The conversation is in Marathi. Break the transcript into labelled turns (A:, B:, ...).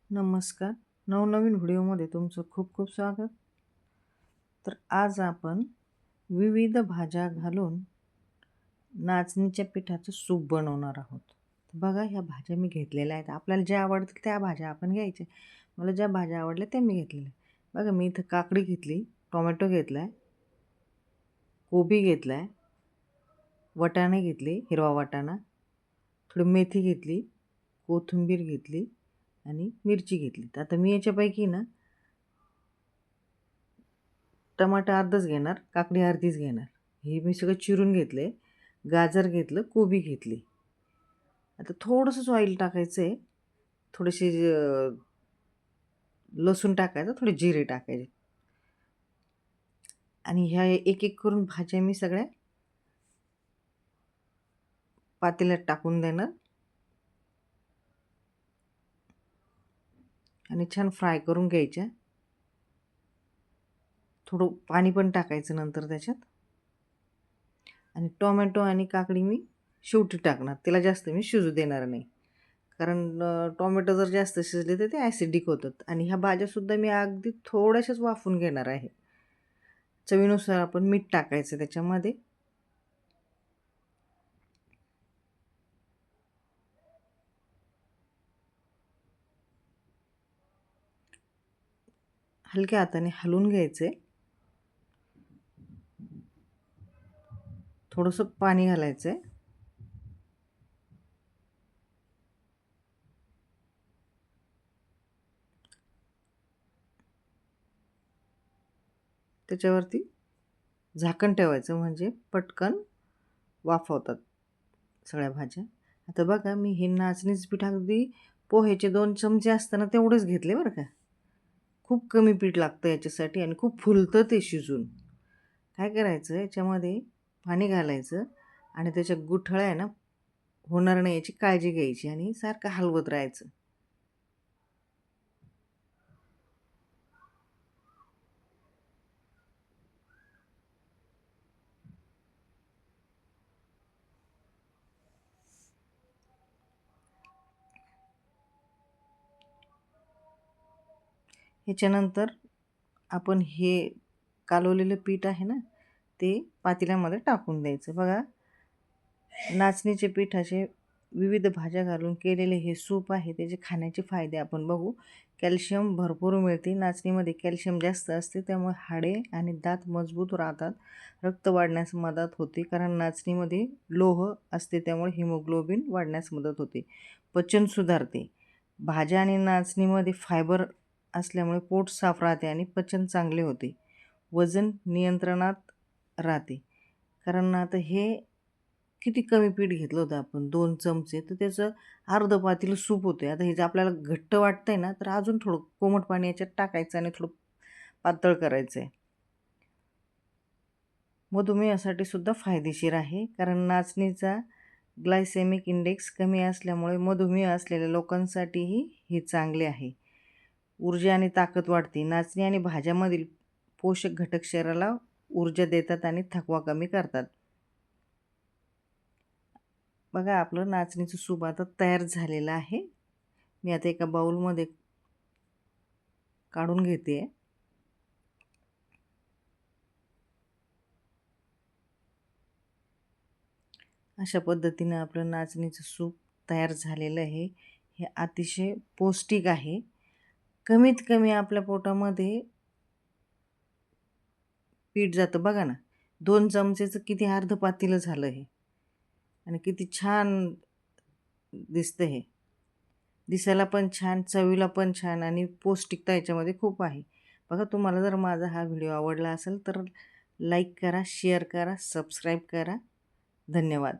A: नमस्कार. नवनवीन व्हिडिओमध्ये तुमचं खूप खूप स्वागत. तर आज आपण विविध भाज्या घालून नाचणीच्या पिठाचं सूप बनवणार आहोत. तर बघा ह्या भाज्या मी घेतलेल्या आहेत. आपल्याला ज्या आवडतील त्या भाज्या आपण घ्यायच्या. मला ज्या भाज्या आवडल्या त्या मी घेतलेल्या. बघा मी इथं काकडी घेतली, टोमॅटो घेतला आहे, कोबी घेतला आहे, वाटाणे घेतले, हिरवा वाटाणा, थोडी मेथी घेतली, कोथिंबीर घेतली आणि मिरची घेतली. तर आता मी याच्यापैकी ना टमाटर अर्धच घेणार, काकडी अर्धीच घेणार. हे मी सगळं चिरून घेतले. गाजर घेतलं, कोबी घेतली. आता थोडंसंच ऑइल टाकायचं आहे. थोडेसे लसूण टाकायचं, थोडे जिरे टाकायचे आणि ह्या एक एक करून भाज्या मी सगळ्या पातेल्यात टाकून देणार आणि छान फ्राय करून घ्यायच्या. थोडं पाणी पण टाकायचं नंतर त्याच्यात. आणि टोमॅटो आणि काकडी मी शेवटी टाकणार. त्याला जास्त मी शिजू देणार नाही. कारण टोमॅटो जर जास्त शिजले तर ते ॲसिडिक होतात. आणि ह्या भाज्यासुद्धा मी अगदी थोड्याशाच वाफवून घेणार आहे. चवीनुसार आपण मीठ टाकायचं त्याच्यामध्ये. हलक्या हाताने हलवून घ्यायचे. थोडंसं पाणी घालायचं आहे. त्याच्यावरती झाकण ठेवायचं म्हणजे पटकन वाफवतात सगळ्या भाज्या. आता बघा मी हे नाचणीचं पीठ अगदी पोह्याचे 2 चमचे असताना तेवढंच घेतले बरं का. खूप कमी पीठ लागतं याच्यासाठी आणि खूप फुलतं ते शिजून. काय करायचं याच्यामध्ये पाणी घालायचं आणि त्याच्या गुठळ्या आहे ना होणार नाही याची काळजी घ्यायची आणि सारखं हलवत राहायचं. ह्याच्यानंतर आपण हे कालवलेलं पीठ आहे ना ते पातेल्यामध्ये टाकून द्यायचं. बघा नाचणीचे पिठाचे विविध भाज्या घालून केलेले हे सूप आहे. त्याचे खाण्याचे फायदे आपण बघू. कॅल्शियम भरपूर मिळते. नाचणीमध्ये कॅल्शियम जास्त असते त्यामुळे हाडे आणि दात मजबूत राहतात. रक्त वाढण्यास मदत होते कारण नाचणीमध्ये लोह असते त्यामुळे हिमोग्लोबिन वाढण्यास मदत होते. पचन सुधारते. भाज्या आणि नाचणीमध्ये फायबर असल्यामुळे पोट साफ राहते आणि पचन चांगले होते. वजन नियंत्रणात राहते. कारण आता हे किती कमी पीठ घेतलं होतं आपण 2 चमचे तर त्याचं अर्धं पातेलं सूप होते. आता हे जर आपल्याला घट्ट वाटतंय ना तर अजून थोडं कोमट पाणी याच्यात टाकायचं आणि थोडं पातळ करायचं आहे. मधुमेहासाठी सुद्धा फायदेशीर आहे कारण नाचणीचा ग्लायसेमिक इंडेक्स कमी असल्यामुळे मधुमेह असलेल्या लोकांसाठीही हे चांगले आहे. ऊर्जा आणि ताकद वाढते. नाचणी आणि भाज्यामधील पोषक घटक शरीराला ऊर्जा देतात आणि थकवा कमी करतात. बघा आपलं नाचणीचं सूप आता तयार झालेलं आहे. मी आता एका बाउलमध्ये काढून घेते. अशा पद्धतीने आपलं नाचणीचं सूप तयार झालेलं आहे. हे अतिशय पौष्टिक आहे. कमीत कमी आपल्या पोटामध्ये पीठ जातं बघा ना. 2 चमचेचं किती अर्धं पातेलं झालं हे आणि किती छान दिसतं हे. दिसायला पण छान, चवीला पण छान आणि पौष्टिकता याच्यामध्ये खूप आहे. बघा तुम्हाला जर माझा हा व्हिडिओ आवडला असेल तर लाईक करा, शेअर करा, सबस्क्राईब करा. धन्यवाद.